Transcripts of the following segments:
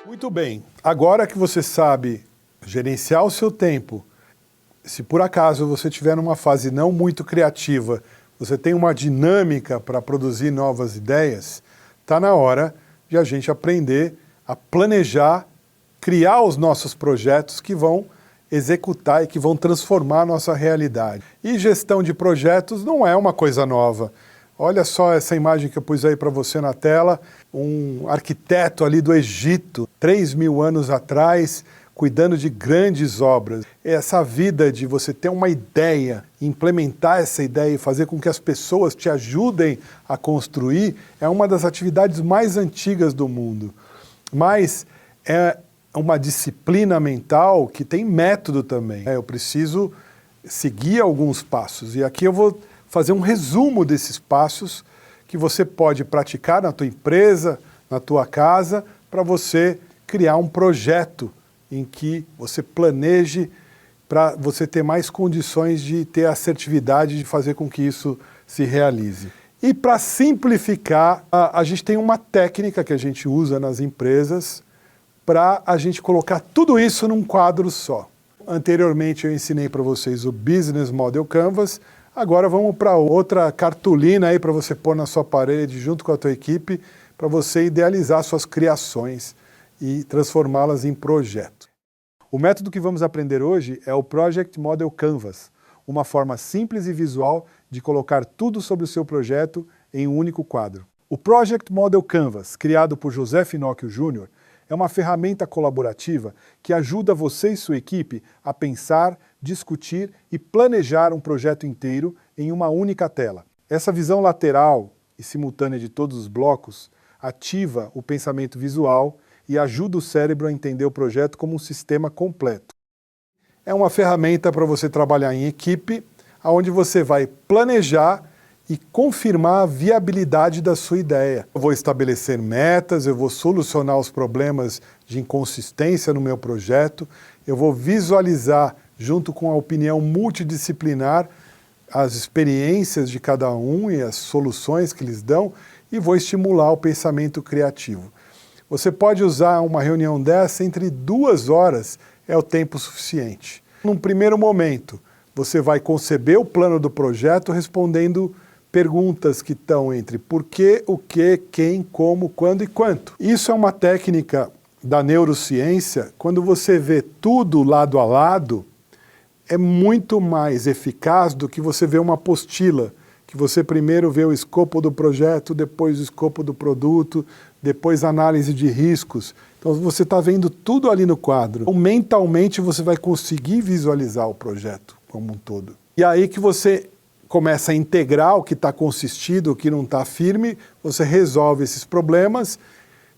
Muito bem, agora que você sabe gerenciar o seu tempo, se por acaso você estiver numa fase não muito criativa, você tem uma dinâmica para produzir novas ideias, está na hora de a gente aprender a planejar, criar os nossos projetos que vão executar e que vão transformar a nossa realidade. E gestão de projetos não é uma coisa nova. Olha só essa imagem que eu pus aí para você na tela, um arquiteto ali do Egito, 3.000 anos atrás, cuidando de grandes obras. Essa vida de você ter uma ideia, implementar essa ideia e fazer com que as pessoas te ajudem a construir, é uma das atividades mais antigas do mundo. Mas é uma disciplina mental que tem método também. Eu preciso seguir alguns passos. E aqui eu vou fazer um resumo desses passos que você pode praticar na tua empresa, na tua casa, para você criar um projeto em que você planeje para você ter mais condições de ter assertividade de fazer com que isso se realize. E para simplificar, a gente tem uma técnica que a gente usa nas empresas para a gente colocar tudo isso num quadro só. Anteriormente eu ensinei para vocês o Business Model Canvas, agora vamos para outra cartolina aí para você pôr na sua parede junto com a tua equipe, para você idealizar suas criações e transformá-las em projeto. O método que vamos aprender hoje é o Project Model Canvas, uma forma simples e visual de colocar tudo sobre o seu projeto em um único quadro. O Project Model Canvas, criado por José Finocchio Jr., é uma ferramenta colaborativa que ajuda você e sua equipe a pensar, discutir e planejar um projeto inteiro em uma única tela. Essa visão lateral e simultânea de todos os blocos ativa o pensamento visual e ajuda o cérebro a entender o projeto como um sistema completo. É uma ferramenta para você trabalhar em equipe, onde você vai planejar e confirmar a viabilidade da sua ideia. Eu vou estabelecer metas, eu vou solucionar os problemas de inconsistência no meu projeto, eu vou visualizar, junto com a opinião multidisciplinar, as experiências de cada um e as soluções que eles dão, e vou estimular o pensamento criativo. Você pode usar uma reunião dessa entre 2 horas, é o tempo suficiente. Num primeiro momento, você vai conceber o plano do projeto respondendo perguntas que estão entre porquê, o que, quem, como, quando e quanto. Isso é uma técnica da neurociência. Quando você vê tudo lado a lado, é muito mais eficaz do que você ver uma apostila, que você primeiro vê o escopo do projeto, depois o escopo do produto, depois análise de riscos. Então você está vendo tudo ali no quadro. Então, mentalmente você vai conseguir visualizar o projeto como um todo. E aí que você começa a integrar o que está consistido, o que não está firme, você resolve esses problemas,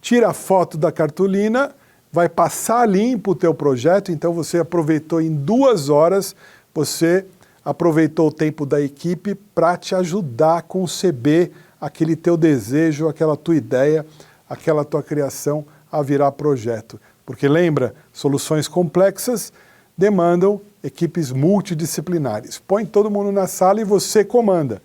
tira a foto da cartolina, vai passar limpo o teu projeto, então você aproveitou em 2 horas, você aproveitou o tempo da equipe para te ajudar a conceber aquele teu desejo, aquela tua ideia, aquela tua criação a virar projeto. Porque lembra, soluções complexas demandam equipes multidisciplinares. Põe todo mundo na sala e você comanda.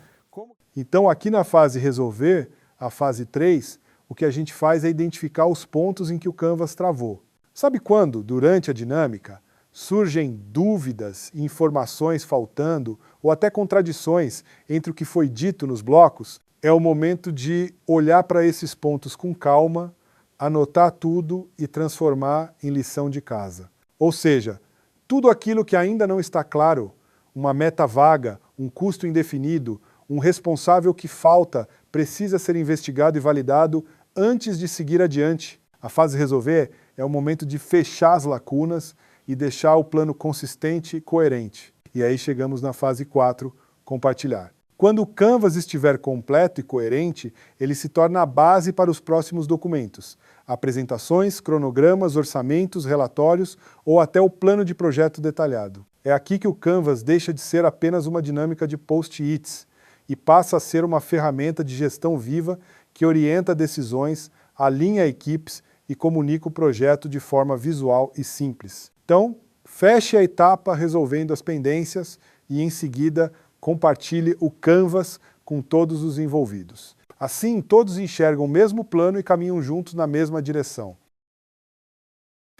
Então aqui na fase resolver, a fase 3, o que a gente faz é identificar os pontos em que o Canvas travou. Sabe quando, durante a dinâmica, surgem dúvidas, informações faltando ou até contradições entre o que foi dito nos blocos? É o momento de olhar para esses pontos com calma, anotar tudo e transformar em lição de casa. Ou seja, tudo aquilo que ainda não está claro, uma meta vaga, um custo indefinido, um responsável que falta, precisa ser investigado e validado antes de seguir adiante. A fase resolver é o momento de fechar as lacunas e deixar o plano consistente e coerente. E aí chegamos na fase 4, compartilhar. Quando o Canvas estiver completo e coerente, ele se torna a base para os próximos documentos. Apresentações, cronogramas, orçamentos, relatórios ou até o plano de projeto detalhado. É aqui que o Canvas deixa de ser apenas uma dinâmica de post-its e passa a ser uma ferramenta de gestão viva que orienta decisões, alinha equipes e comunica o projeto de forma visual e simples. Então, feche a etapa resolvendo as pendências e, em seguida, compartilhe o Canvas com todos os envolvidos. Assim, todos enxergam o mesmo plano e caminham juntos na mesma direção.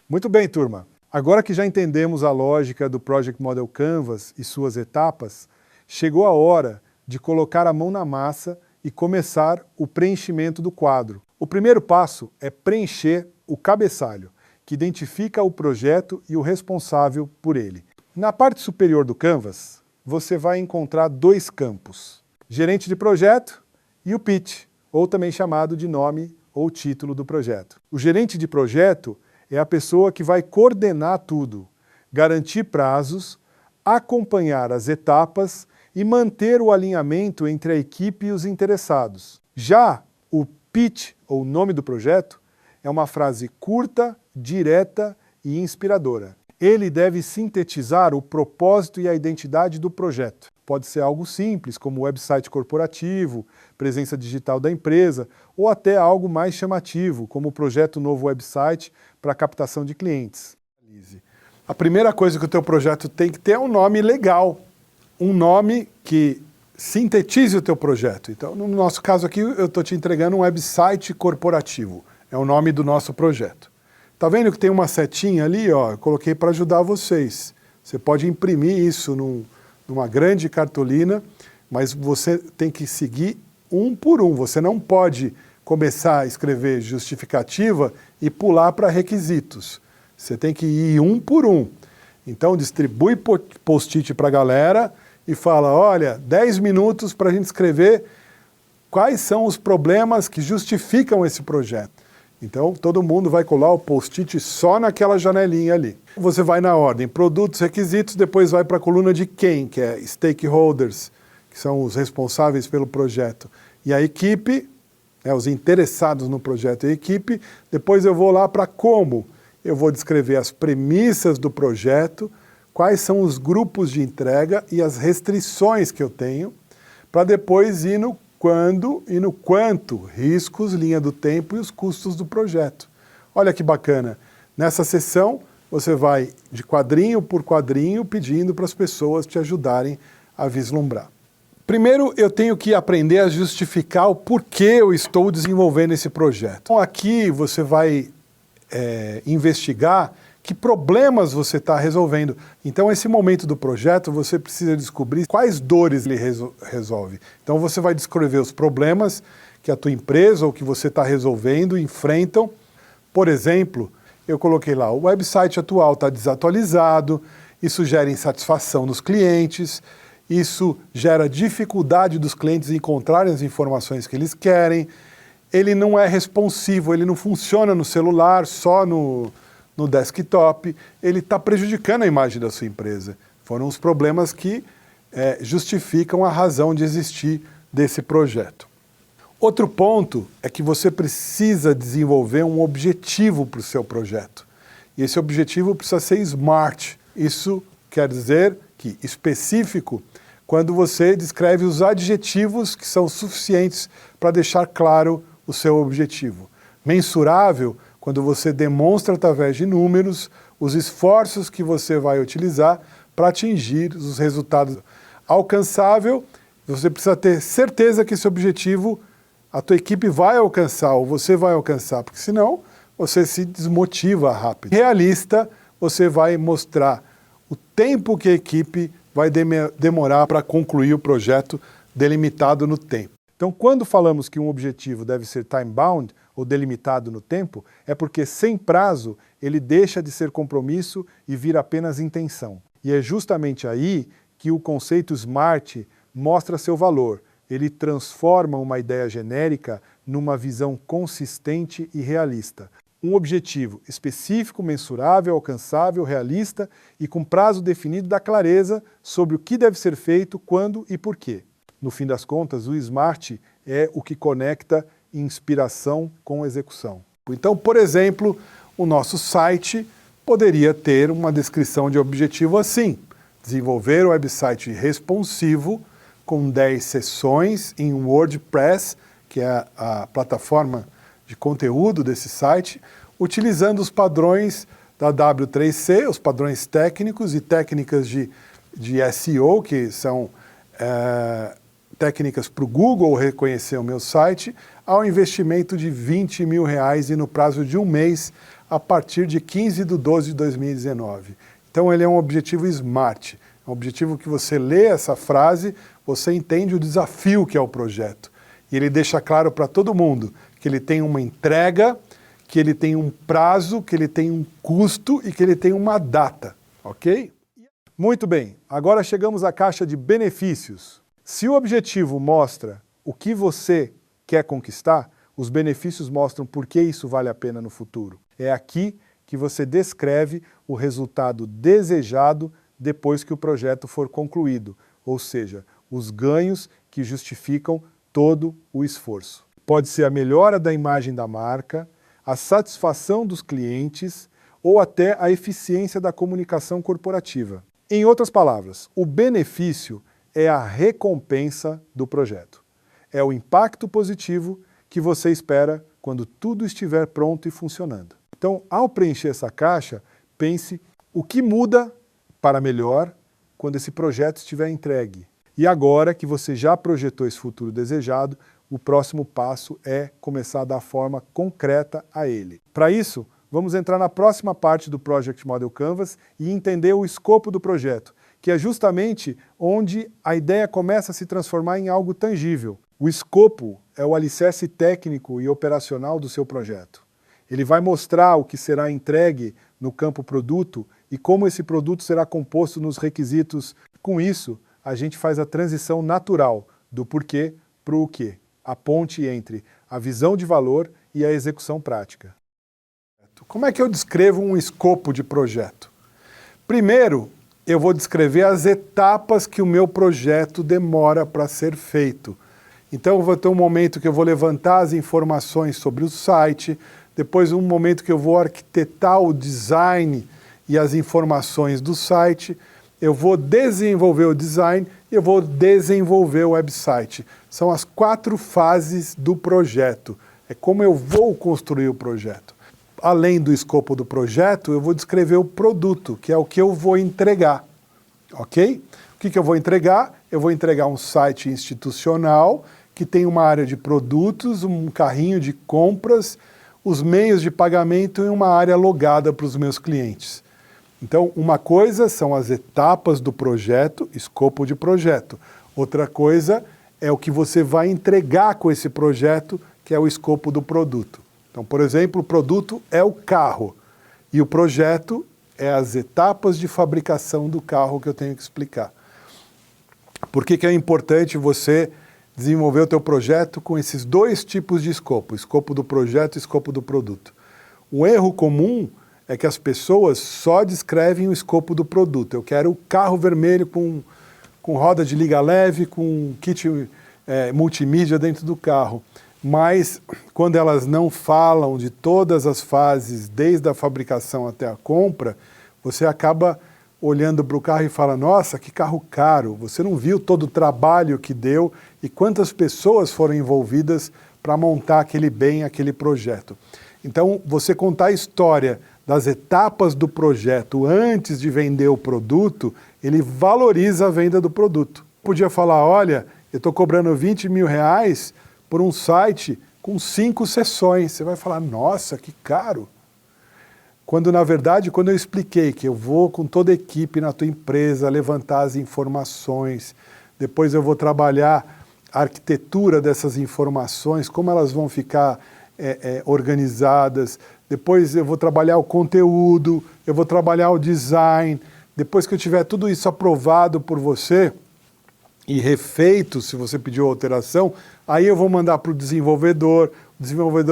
Muito bem, turma. Agora que já entendemos a lógica do Project Model Canvas e suas etapas, chegou a hora de colocar a mão na massa e começar o preenchimento do quadro. O primeiro passo é preencher o cabeçalho, que identifica o projeto e o responsável por ele. Na parte superior do Canvas, você vai encontrar dois campos: gerente de projeto e o pitch, ou também chamado de nome ou título do projeto. O gerente de projeto é a pessoa que vai coordenar tudo, garantir prazos, acompanhar as etapas e manter o alinhamento entre a equipe e os interessados. Já o pitch, ou nome do projeto, é uma frase curta, direta e inspiradora. Ele deve sintetizar o propósito e a identidade do projeto. Pode ser algo simples, como website corporativo, presença digital da empresa, ou até algo mais chamativo, como o projeto novo website para captação de clientes. A primeira coisa que o teu projeto tem que ter é um nome legal, um nome que sintetize o teu projeto. Então, no nosso caso aqui, eu estou te entregando um website corporativo. É o nome do nosso projeto. Tá vendo que tem uma setinha ali, ó? Eu coloquei para ajudar vocês. Você pode imprimir isso numa grande cartolina, mas você tem que seguir um por um. Você não pode começar a escrever justificativa e pular para requisitos. Você tem que ir um por um. Então distribui post-it para a galera e fala, olha, 10 minutos para a gente escrever quais são os problemas que justificam esse projeto. Então todo mundo vai colar o post-it só naquela janelinha ali. Você vai na ordem, produtos, requisitos, depois vai para a coluna de quem, que é stakeholders, que são os responsáveis pelo projeto. E a equipe, os interessados no projeto e a equipe. Depois eu vou lá para como. Eu vou descrever as premissas do projeto, quais são os grupos de entrega e as restrições que eu tenho, para depois ir no quando e no quanto, riscos, linha do tempo e os custos do projeto. Olha que bacana. Nessa sessão, você vai de quadrinho por quadrinho pedindo para as pessoas te ajudarem a vislumbrar. Primeiro, eu tenho que aprender a justificar o porquê eu estou desenvolvendo esse projeto. Então, aqui você vai investigar que problemas você está resolvendo. Então, esse momento do projeto, você precisa descobrir quais dores ele resolve. Então, você vai descrever os problemas que a tua empresa ou que você está resolvendo enfrentam. Por exemplo, eu coloquei lá, o website atual está desatualizado, isso gera insatisfação nos clientes, isso gera dificuldade dos clientes em encontrarem as informações que eles querem, ele não é responsivo, ele não funciona no celular, só no desktop, ele está prejudicando a imagem da sua empresa. Foram os problemas que justificam a razão de existir desse projeto. Outro ponto é que você precisa desenvolver um objetivo para o seu projeto. E esse objetivo precisa ser SMART. Isso quer dizer que específico quando você descreve os adjetivos que são suficientes para deixar claro o seu objetivo. Mensurável, quando você demonstra através de números os esforços que você vai utilizar para atingir os resultados. Alcançável, você precisa ter certeza que esse objetivo a tua equipe vai alcançar ou você vai alcançar, porque senão você se desmotiva rápido. Realista, você vai mostrar o tempo que a equipe vai demorar para concluir o projeto delimitado no tempo. Então, quando falamos que um objetivo deve ser time-bound, ou delimitado no tempo, é porque sem prazo ele deixa de ser compromisso e vira apenas intenção. E é justamente aí que o conceito SMART mostra seu valor. Ele transforma uma ideia genérica numa visão consistente e realista. Um objetivo específico, mensurável, alcançável, realista e com prazo definido dá clareza sobre o que deve ser feito, quando e por quê. No fim das contas, o SMART é o que conecta inspiração com execução. Então, por exemplo, o nosso site poderia ter uma descrição de objetivo assim: desenvolver um website responsivo com 10 seções em WordPress, que é a plataforma de conteúdo desse site, utilizando os padrões da W3C, os padrões técnicos e técnicas de SEO, que são técnicas para o Google reconhecer o meu site, ao investimento de R$20 mil e no prazo de um mês a partir de 15/12/2019. Então ele é um objetivo SMART, é um objetivo que você lê essa frase, você entende o desafio que é o projeto. E ele deixa claro para todo mundo que ele tem uma entrega, que ele tem um prazo, que ele tem um custo e que ele tem uma data, ok? Muito bem, agora chegamos à caixa de benefícios. Se o objetivo mostra o que você quer conquistar, os benefícios mostram por que isso vale a pena no futuro. É aqui que você descreve o resultado desejado depois que o projeto for concluído, ou seja, os ganhos que justificam todo o esforço. Pode ser a melhora da imagem da marca, a satisfação dos clientes ou até a eficiência da comunicação corporativa. Em outras palavras, o benefício é a recompensa do projeto. É o impacto positivo que você espera quando tudo estiver pronto e funcionando. Então, ao preencher essa caixa, pense o que muda para melhor quando esse projeto estiver entregue. E agora que você já projetou esse futuro desejado, o próximo passo é começar a dar forma concreta a ele. Para isso, vamos entrar na próxima parte do Project Model Canvas e entender o escopo do projeto, que é justamente onde a ideia começa a se transformar em algo tangível. O escopo é o alicerce técnico e operacional do seu projeto. Ele vai mostrar o que será entregue no campo produto e como esse produto será composto nos requisitos. Com isso, a gente faz a transição natural do porquê para o quê, a ponte entre a visão de valor e a execução prática. Como é que eu descrevo um escopo de projeto? Primeiro, eu vou descrever as etapas que o meu projeto demora para ser feito. Então, eu vou ter um momento que eu vou levantar as informações sobre o site, depois um momento que eu vou arquitetar o design e as informações do site, eu vou desenvolver o design e eu vou desenvolver o website. São as 4 fases do projeto. É como eu vou construir o projeto. Além do escopo do projeto, eu vou descrever o produto, que é o que eu vou entregar. Ok? O que eu vou entregar? Eu vou entregar um site institucional que tem uma área de produtos, um carrinho de compras, os meios de pagamento e uma área logada para os meus clientes. Então, uma coisa são as etapas do projeto, escopo de projeto. Outra coisa é o que você vai entregar com esse projeto, que é o escopo do produto. Então, por exemplo, o produto é o carro e o projeto é as etapas de fabricação do carro que eu tenho que explicar. Por que é importante você desenvolver o teu projeto com esses 2 tipos de escopo, escopo do projeto e escopo do produto? O erro comum é que as pessoas só descrevem o escopo do produto. Eu quero o carro vermelho com roda de liga leve, com kit multimídia dentro do carro. Mas quando elas não falam de todas as fases, desde a fabricação até a compra, você acaba olhando para o carro e fala, nossa, que carro caro, você não viu todo o trabalho que deu e quantas pessoas foram envolvidas para montar aquele bem, aquele projeto. Então, você contar a história das etapas do projeto antes de vender o produto, ele valoriza a venda do produto. Podia falar, olha, eu estou cobrando 20 mil reais por um site com 5 sessões. Você vai falar, nossa, que caro. Quando, na verdade, quando eu expliquei que eu vou com toda a equipe na tua empresa levantar as informações, depois eu vou trabalhar a arquitetura dessas informações, como elas vão ficar organizadas, depois eu vou trabalhar o conteúdo, eu vou trabalhar o design, depois que eu tiver tudo isso aprovado por você e refeito, se você pediu alteração, aí eu vou mandar para o desenvolvedor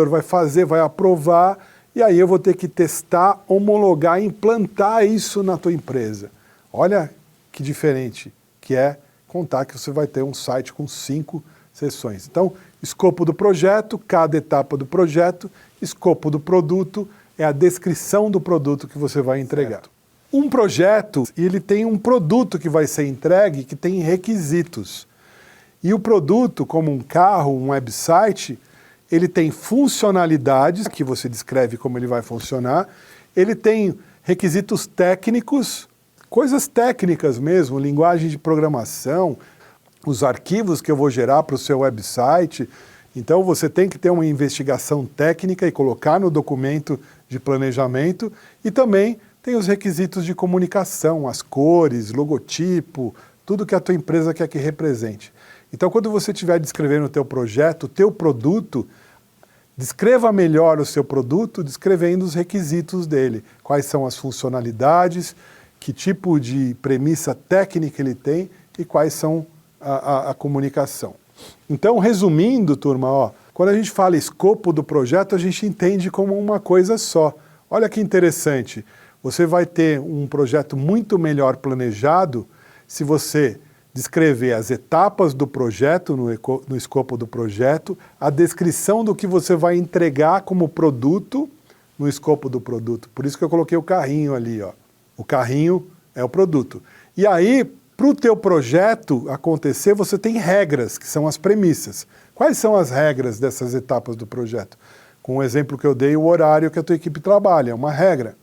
vai fazer, vai aprovar, e aí eu vou ter que testar, homologar, implantar isso na tua empresa. Olha que diferente que é contar que você vai ter um site com 5 sessões. Então, escopo do projeto, cada etapa do projeto, escopo do produto, é a descrição do produto que você vai entregar. Certo. Um projeto, ele tem um produto que vai ser entregue que tem requisitos. E o produto, como um carro, um website, ele tem funcionalidades, que você descreve como ele vai funcionar, ele tem requisitos técnicos, coisas técnicas mesmo, linguagem de programação, os arquivos que eu vou gerar para o seu website, Então você tem que ter uma investigação técnica e colocar no documento de planejamento, e também tem os requisitos de comunicação, as cores, logotipo, tudo que a tua empresa quer que represente. Então quando você estiver descrevendo o teu projeto, o teu produto, descreva melhor o seu produto descrevendo os requisitos dele, quais são as funcionalidades, que tipo de premissa técnica ele tem e quais são a comunicação. Então, resumindo, turma, ó, quando a gente fala escopo do projeto, a gente entende como uma coisa só. Olha que interessante, você vai ter um projeto muito melhor planejado se você descrever as etapas do projeto, no escopo do projeto, a descrição do que você vai entregar como produto no escopo do produto. Por isso que eu coloquei o carrinho ali, ó. O carrinho é o produto. E aí, para o teu projeto acontecer, você tem regras, que são as premissas. Quais são as regras dessas etapas do projeto? Com o exemplo que eu dei, o horário que a tua equipe trabalha, é uma regra.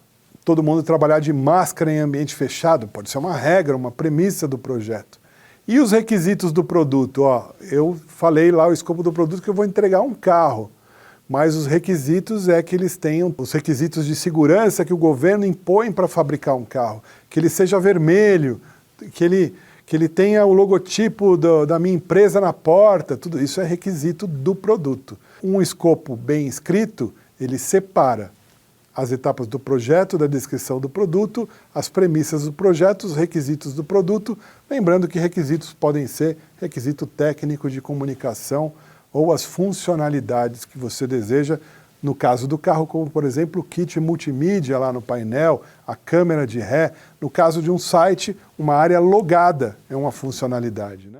Todo mundo trabalhar de máscara em ambiente fechado, pode ser uma regra, uma premissa do projeto. E os requisitos do produto? Ó, eu falei lá o escopo do produto que eu vou entregar um carro, mas os requisitos é que eles tenham os requisitos de segurança que o governo impõe para fabricar um carro, que ele seja vermelho, que ele tenha o logotipo da minha empresa na porta, tudo isso é requisito do produto. Um escopo bem escrito, ele separa as etapas do projeto, da descrição do produto, as premissas do projeto, os requisitos do produto, lembrando que requisitos podem ser requisito técnico de comunicação ou as funcionalidades que você deseja, no caso do carro, como por exemplo o kit multimídia lá no painel, a câmera de ré. No caso de um site, uma área logada é uma funcionalidade, né?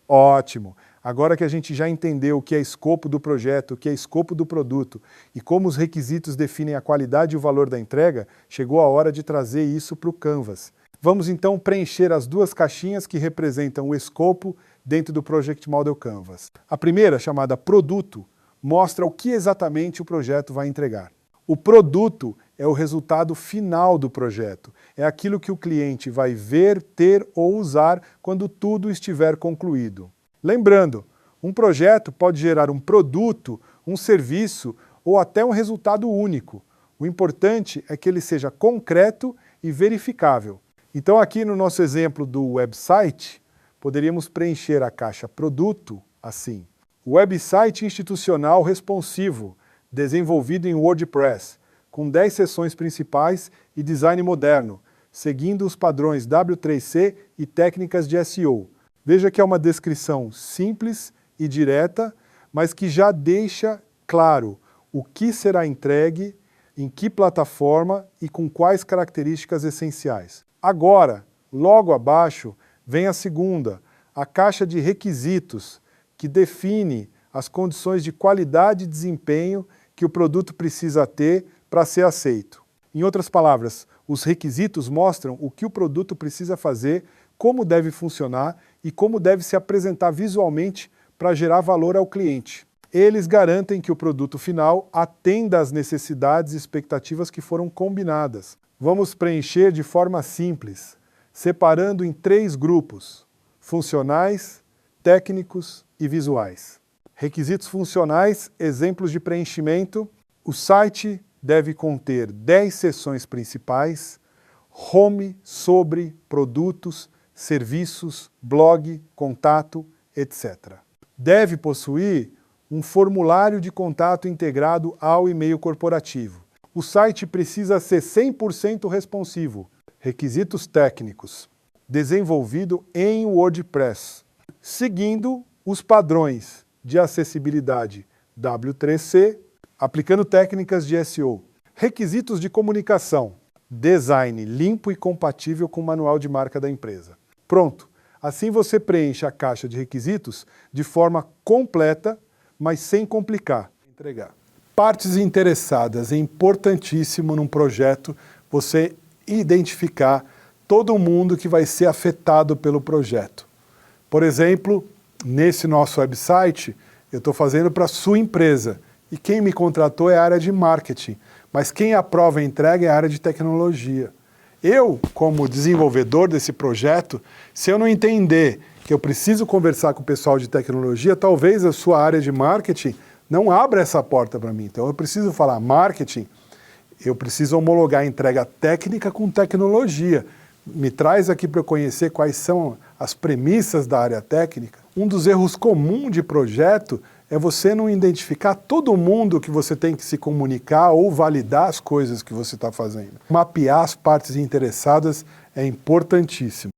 Ótimo! Agora que a gente já entendeu o que é escopo do projeto, o que é escopo do produto e como os requisitos definem a qualidade e o valor da entrega, chegou a hora de trazer isso para o Canvas. Vamos então preencher as duas caixinhas que representam o escopo dentro do Project Model Canvas. A primeira, chamada Produto, mostra o que exatamente o projeto vai entregar. O produto é o resultado final do projeto, é aquilo que o cliente vai ver, ter ou usar quando tudo estiver concluído. Lembrando, um projeto pode gerar um produto, um serviço ou até um resultado único. O importante é que ele seja concreto e verificável. Então aqui no nosso exemplo do website, poderíamos preencher a caixa produto assim. Website institucional responsivo, desenvolvido em WordPress, com 10 seções principais e design moderno, seguindo os padrões W3C e técnicas de SEO. Veja que é uma descrição simples e direta, mas que já deixa claro o que será entregue, em que plataforma e com quais características essenciais. Agora, logo abaixo, vem a segunda, a caixa de requisitos, que define as condições de qualidade e desempenho que o produto precisa ter para ser aceito. Em outras palavras, os requisitos mostram o que o produto precisa fazer, como deve funcionar e como deve se apresentar visualmente para gerar valor ao cliente. Eles garantem que o produto final atenda às necessidades e expectativas que foram combinadas. Vamos preencher de forma simples, separando em 3 grupos: funcionais, técnicos e visuais. Requisitos funcionais, exemplos de preenchimento. O site deve conter 10 seções principais, home, sobre, produtos, serviços, blog, contato, etc. Deve possuir um formulário de contato integrado ao e-mail corporativo. O site precisa ser 100% responsivo. Requisitos técnicos. Desenvolvido em WordPress, seguindo os padrões de acessibilidade W3C, aplicando técnicas de SEO. Requisitos de comunicação. Design limpo e compatível com o manual de marca da empresa. Pronto! Assim você preenche a caixa de requisitos de forma completa, mas sem complicar. Entregar. Partes interessadas. É importantíssimo num projeto você identificar todo mundo que vai ser afetado pelo projeto. Por exemplo, nesse nosso website, eu estou fazendo para a sua empresa. E quem me contratou é a área de marketing. Mas quem aprova a entrega é a área de tecnologia. Eu, como desenvolvedor desse projeto, se eu não entender que eu preciso conversar com o pessoal de tecnologia, talvez a sua área de marketing não abra essa porta para mim. Então eu preciso falar marketing, eu preciso homologar a entrega técnica com tecnologia. Me traz aqui para eu conhecer quais são as premissas da área técnica. Um dos erros comuns de projeto é você não identificar todo mundo que você tem que se comunicar ou validar as coisas que você está fazendo. Mapear as partes interessadas é importantíssimo.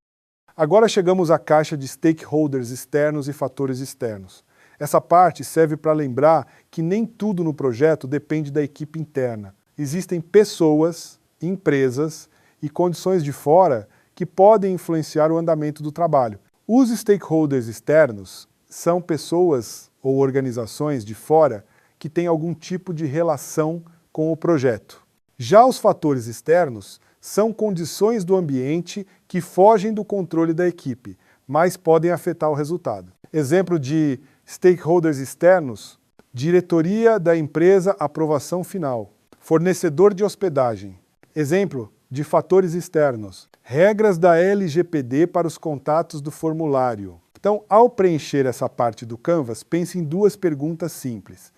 Agora chegamos à caixa de stakeholders externos e fatores externos. Essa parte serve para lembrar que nem tudo no projeto depende da equipe interna. Existem pessoas, empresas e condições de fora que podem influenciar o andamento do trabalho. Os stakeholders externos são pessoas ou organizações de fora que têm algum tipo de relação com o projeto. Já os fatores externos são condições do ambiente que fogem do controle da equipe, mas podem afetar o resultado. Exemplo de stakeholders externos: diretoria da empresa, aprovação final. Fornecedor de hospedagem. Exemplo de fatores externos: regras da LGPD para os contatos do formulário. Então, ao preencher essa parte do Canvas, pense em duas perguntas simples.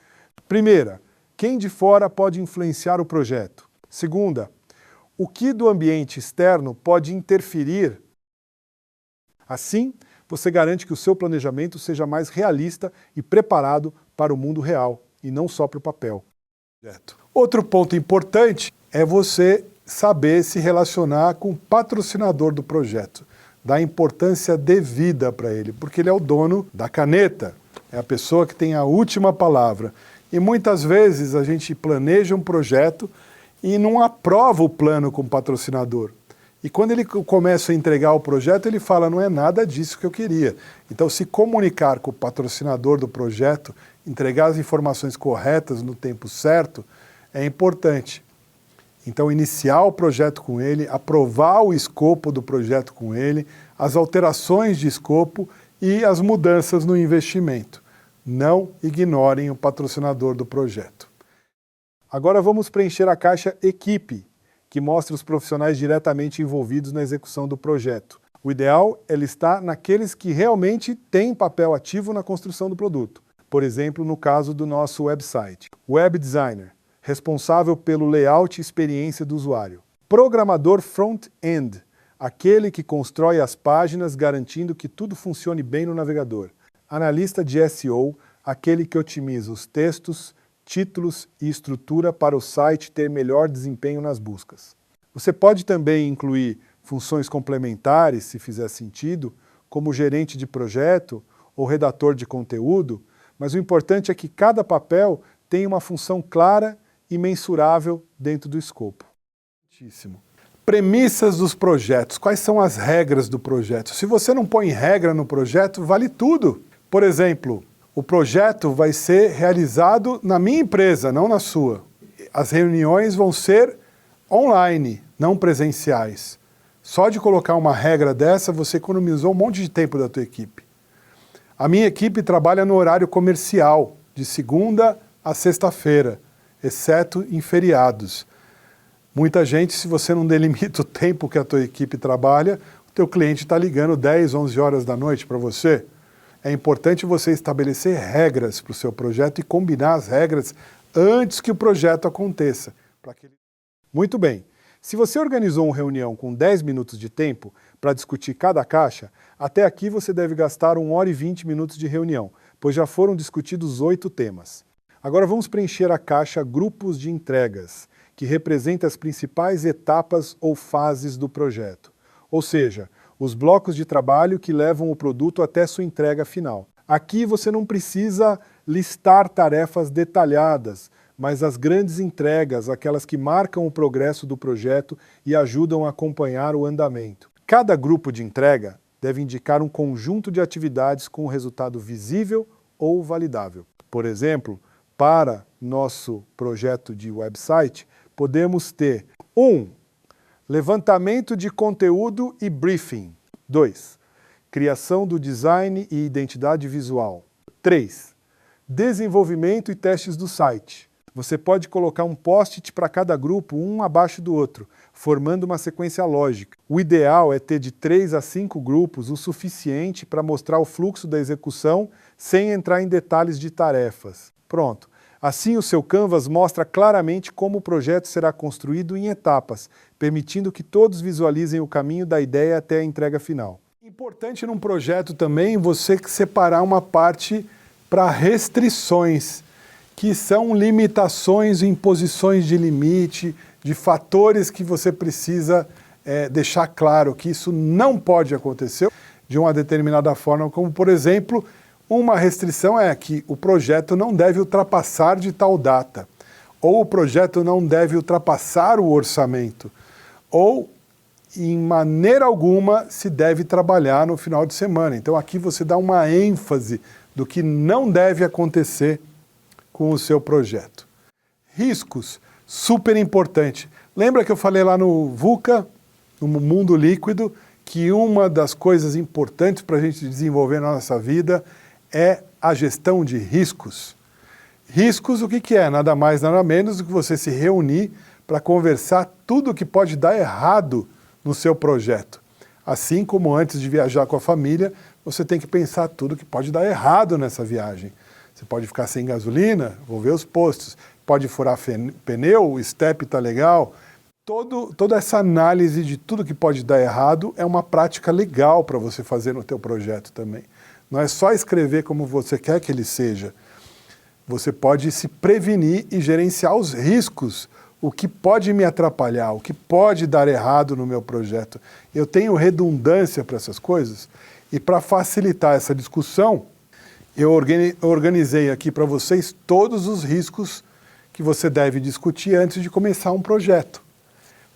Primeira, quem de fora pode influenciar o projeto? Segunda, o que do ambiente externo pode interferir? Assim, você garante que o seu planejamento seja mais realista e preparado para o mundo real, e não só para o papel. Outro ponto importante é você saber se relacionar com o patrocinador do projeto, dar importância devida para ele, porque ele é o dono da caneta, é a pessoa que tem a última palavra. E muitas vezes a gente planeja um projeto e não aprova o plano com o patrocinador. E quando ele começa a entregar o projeto, ele fala, não é nada disso que eu queria. Então, se comunicar com o patrocinador do projeto, entregar as informações corretas no tempo certo, é importante. Então, iniciar o projeto com ele, aprovar o escopo do projeto com ele, as alterações de escopo e as mudanças no investimento. Não ignorem o patrocinador do projeto. Agora vamos preencher a caixa Equipe, que mostra os profissionais diretamente envolvidos na execução do projeto. O ideal é listar naqueles que realmente têm papel ativo na construção do produto. Por exemplo, no caso do nosso website. Web Designer, responsável pelo layout e experiência do usuário. Programador front-end, aquele que constrói as páginas garantindo que tudo funcione bem no navegador. Analista de SEO, aquele que otimiza os textos, títulos e estrutura para o site ter melhor desempenho nas buscas. Você pode também incluir funções complementares, se fizer sentido, como gerente de projeto ou redator de conteúdo, mas o importante é que cada papel tenha uma função clara e mensurável dentro do escopo. Premissas dos projetos. Quais são as regras do projeto? Se você não põe regra no projeto, vale tudo. Por exemplo, o projeto vai ser realizado na minha empresa, não na sua. As reuniões vão ser online, não presenciais. Só de colocar uma regra dessa, você economizou um monte de tempo da tua equipe. A minha equipe trabalha no horário comercial, de segunda a sexta-feira, exceto em feriados. Muita gente, se você não delimita o tempo que a tua equipe trabalha, o teu cliente está ligando 10, 11 horas da noite para você. É importante você estabelecer regras para o seu projeto e combinar as regras antes que o projeto aconteça. Muito bem. Se você organizou uma reunião com 10 minutos de tempo para discutir cada caixa, até aqui você deve gastar 1 hora e 20 minutos de reunião, pois já foram discutidos 8 temas. Agora vamos preencher a caixa Grupos de Entregas, que representa as principais etapas ou fases do projeto. Ou seja, os blocos de trabalho que levam o produto até sua entrega final. Aqui você não precisa listar tarefas detalhadas, mas as grandes entregas, aquelas que marcam o progresso do projeto e ajudam a acompanhar o andamento. Cada grupo de entrega deve indicar um conjunto de atividades com resultado visível ou validável. Por exemplo, para nosso projeto de website, podemos ter 1. Levantamento de conteúdo e briefing. 2. Criação do design e identidade visual. 3. Desenvolvimento e testes do site. Você pode colocar um post-it para cada grupo, um abaixo do outro, formando uma sequência lógica. O ideal é ter de 3 a 5 grupos o suficiente para mostrar o fluxo da execução sem entrar em detalhes de tarefas. Pronto. Assim, o seu Canvas mostra claramente como o projeto será construído em etapas, permitindo que todos visualizem o caminho da ideia até a entrega final. Importante num projeto também você separar uma parte para restrições, que são limitações, imposições de limite, de fatores que você precisa deixar claro que isso não pode acontecer de uma determinada forma, como por exemplo, uma restrição é que o projeto não deve ultrapassar de tal data, ou o projeto não deve ultrapassar o orçamento, ou em maneira alguma se deve trabalhar no final de semana. Então aqui você dá uma ênfase do que não deve acontecer com o seu projeto. Riscos, super importante. Lembra que eu falei lá no VUCA, no Mundo Líquido, que uma das coisas importantes para a gente desenvolver na nossa vida é a gestão de riscos. Riscos, o que é? Nada mais, nada menos do que você se reunir para conversar tudo o que pode dar errado no seu projeto. Assim como antes de viajar com a família, você tem que pensar tudo que pode dar errado nessa viagem. Você pode ficar sem gasolina, vou ver os postos, pode furar pneu, o step está legal. Toda essa análise de tudo que pode dar errado é uma prática legal para você fazer no teu projeto também. Não é só escrever como você quer que ele seja. Você pode se prevenir e gerenciar os riscos, o que pode me atrapalhar, o que pode dar errado no meu projeto. Eu tenho redundância para essas coisas e para facilitar essa discussão, eu organizei aqui para vocês todos os riscos que você deve discutir antes de começar um projeto.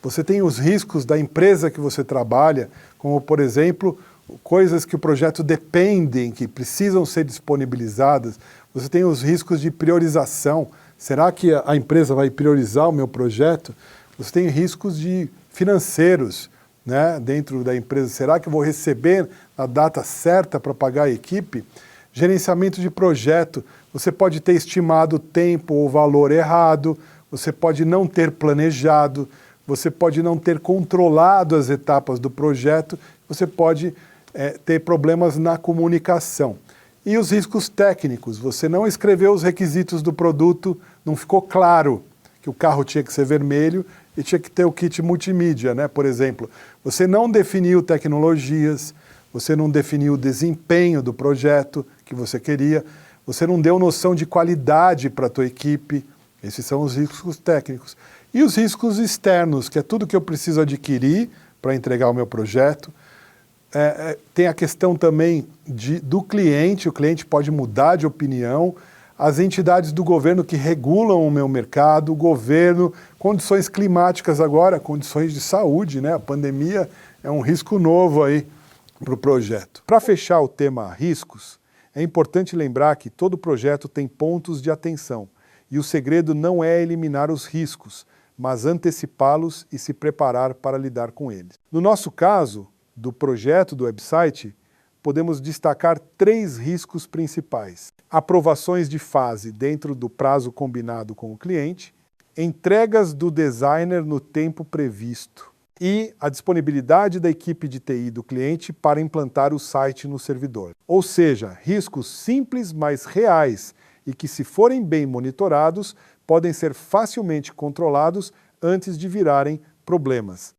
Você tem os riscos da empresa que você trabalha, como por exemplo, coisas que o projeto dependem, que precisam ser disponibilizadas. Você tem os riscos de priorização. Será que a empresa vai priorizar o meu projeto? Você tem riscos financeiros, né, dentro da empresa. Será que eu vou receber a data certa para pagar a equipe? Gerenciamento de projeto. Você pode ter estimado o tempo ou valor errado, você pode não ter planejado, você pode não ter controlado as etapas do projeto, você pode ter problemas na comunicação. E os riscos técnicos, você não escreveu os requisitos do produto, não ficou claro que o carro tinha que ser vermelho e tinha que ter o kit multimídia, né? Por exemplo, você não definiu tecnologias, você não definiu o desempenho do projeto que você queria, você não deu noção de qualidade para a tua equipe, esses são os riscos técnicos. E os riscos externos, que é tudo que eu preciso adquirir para entregar o meu projeto. Tem a questão também do cliente, o cliente pode mudar de opinião, as entidades do governo que regulam o meu mercado, o governo, condições climáticas agora, condições de saúde, né? A pandemia é um risco novo aí para o projeto. Para fechar o tema riscos, é importante lembrar que todo projeto tem pontos de atenção e o segredo não é eliminar os riscos, mas antecipá-los e se preparar para lidar com eles. No nosso caso, do projeto do website, podemos destacar 3 riscos principais. Aprovações de fase dentro do prazo combinado com o cliente, entregas do designer no tempo previsto e a disponibilidade da equipe de TI do cliente para implantar o site no servidor. Ou seja, riscos simples, mas reais e que, se forem bem monitorados, podem ser facilmente controlados antes de virarem problemas.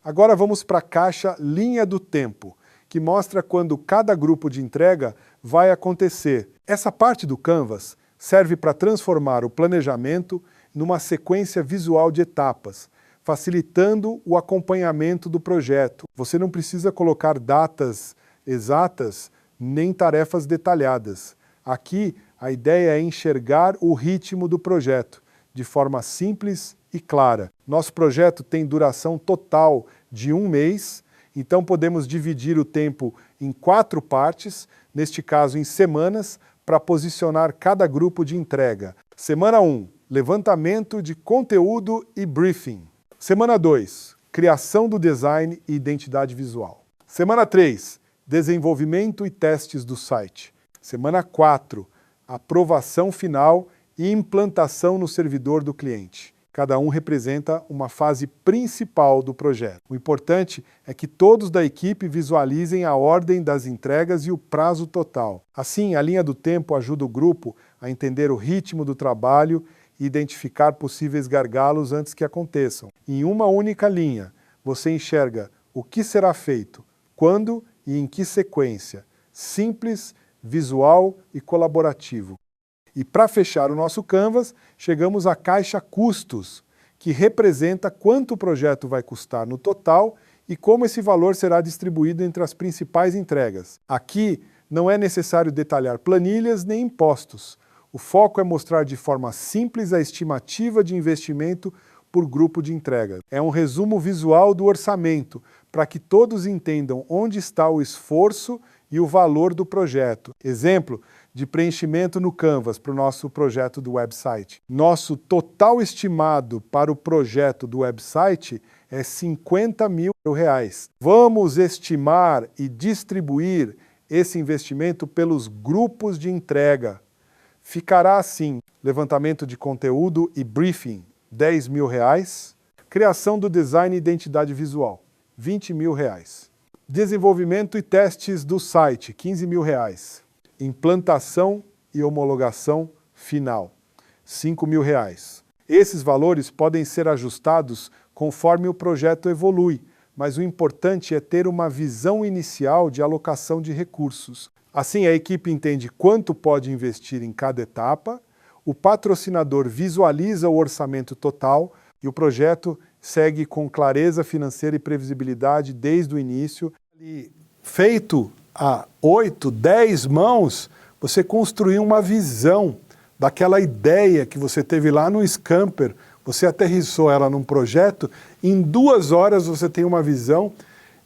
Agora vamos para a caixa Linha do Tempo, que mostra quando cada grupo de entrega vai acontecer. Essa parte do Canvas serve para transformar o planejamento numa sequência visual de etapas, facilitando o acompanhamento do projeto. Você não precisa colocar datas exatas nem tarefas detalhadas. Aqui, a ideia é enxergar o ritmo do projeto, de forma simples e clara. Nosso projeto tem duração total de 1 mês, então podemos dividir o tempo em 4 partes, neste caso em semanas, para posicionar cada grupo de entrega. Semana 1, levantamento de conteúdo e briefing. Semana 2, criação do design e identidade visual. Semana 3, desenvolvimento e testes do site. Semana 4, aprovação final e implantação no servidor do cliente. Cada um representa uma fase principal do projeto. O importante é que todos da equipe visualizem a ordem das entregas e o prazo total. Assim, a linha do tempo ajuda o grupo a entender o ritmo do trabalho e identificar possíveis gargalos antes que aconteçam. Em uma única linha, você enxerga o que será feito, quando e em que sequência. Simples, visual e colaborativo. E para fechar o nosso Canvas, chegamos à caixa custos, que representa quanto o projeto vai custar no total e como esse valor será distribuído entre as principais entregas. Aqui não é necessário detalhar planilhas nem impostos. O foco é mostrar de forma simples a estimativa de investimento por grupo de entrega. É um resumo visual do orçamento, para que todos entendam onde está o esforço e o valor do projeto. Exemplo de preenchimento no Canvas para o nosso projeto do website. Nosso total estimado para o projeto do website é R$50 mil. Vamos estimar e distribuir esse investimento pelos grupos de entrega. Ficará assim: levantamento de conteúdo e briefing, R$10 mil. Criação do design e identidade visual, R$20 mil. Desenvolvimento e testes do site, R$15 mil. Implantação e homologação final, R$5 mil. Esses valores podem ser ajustados conforme o projeto evolui, mas o importante é ter uma visão inicial de alocação de recursos. Assim, a equipe entende quanto pode investir em cada etapa, o patrocinador visualiza o orçamento total e o projeto segue com clareza financeira e previsibilidade desde o início. Feito a 8, 10 mãos, você construiu uma visão daquela ideia que você teve lá no Scamper, você aterrissou ela num projeto, em 2 horas você tem uma visão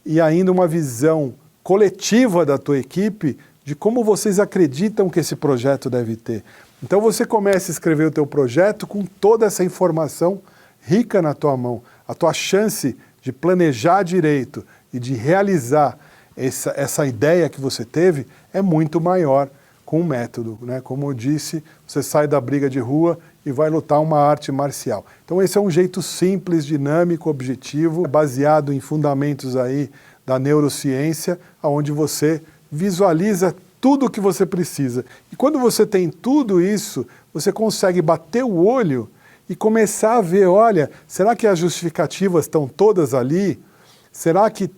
e ainda uma visão coletiva da tua equipe de como vocês acreditam que esse projeto deve ter. Então você começa a escrever o teu projeto com toda essa informação rica na tua mão. A tua chance de planejar direito e de realizar essa ideia que você teve é muito maior com o método, né? Como eu disse, você sai da briga de rua e vai lutar uma arte marcial. Então esse é um jeito simples, dinâmico, objetivo, baseado em fundamentos aí da neurociência, onde você visualiza tudo o que você precisa. E quando você tem tudo isso, você consegue bater o olho e começar a ver, olha, será que as justificativas estão todas ali? Será que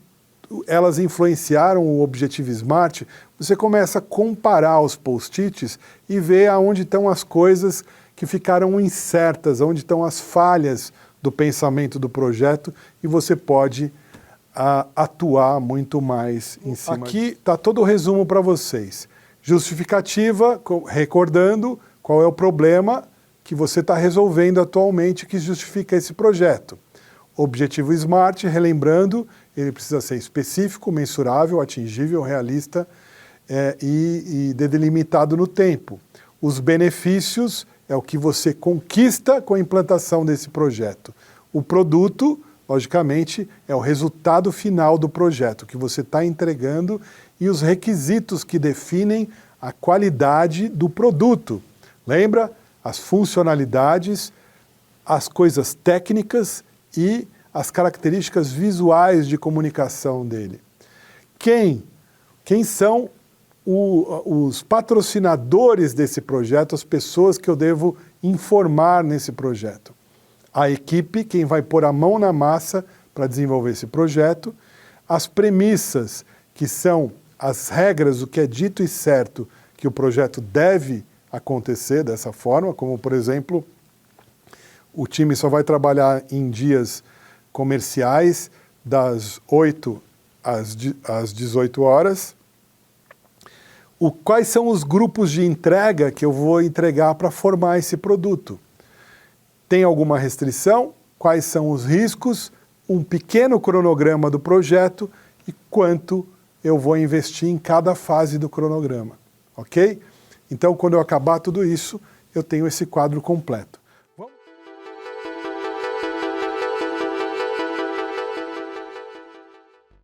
elas influenciaram o Objetivo Smart? Você começa a comparar os post-its e ver aonde estão as coisas que ficaram incertas, onde estão as falhas do pensamento do projeto e você pode atuar muito mais em cima. Aqui está todo o resumo para vocês. Justificativa, recordando qual é o problema que você está resolvendo atualmente que justifica esse projeto. Objetivo Smart, relembrando, ele precisa ser específico, mensurável, atingível, realista e delimitado no tempo. Os benefícios é o que você conquista com a implantação desse projeto. O produto, logicamente, é o resultado final do projeto, que você está entregando, e os requisitos que definem a qualidade do produto. Lembra? As funcionalidades, as coisas técnicas e as características visuais de comunicação dele. Quem são os patrocinadores desse projeto, as pessoas que eu devo informar nesse projeto? A equipe, quem vai pôr a mão na massa para desenvolver esse projeto, as premissas, que são as regras, o que é dito e certo que o projeto deve acontecer dessa forma, como, por exemplo, o time só vai trabalhar em dias comerciais das 8 às 18 horas. Quais são os grupos de entrega que eu vou entregar para formar esse produto? Tem alguma restrição? Quais são os riscos? Um pequeno cronograma do projeto e quanto eu vou investir em cada fase do cronograma, ok? Então, quando eu acabar tudo isso, eu tenho esse quadro completo.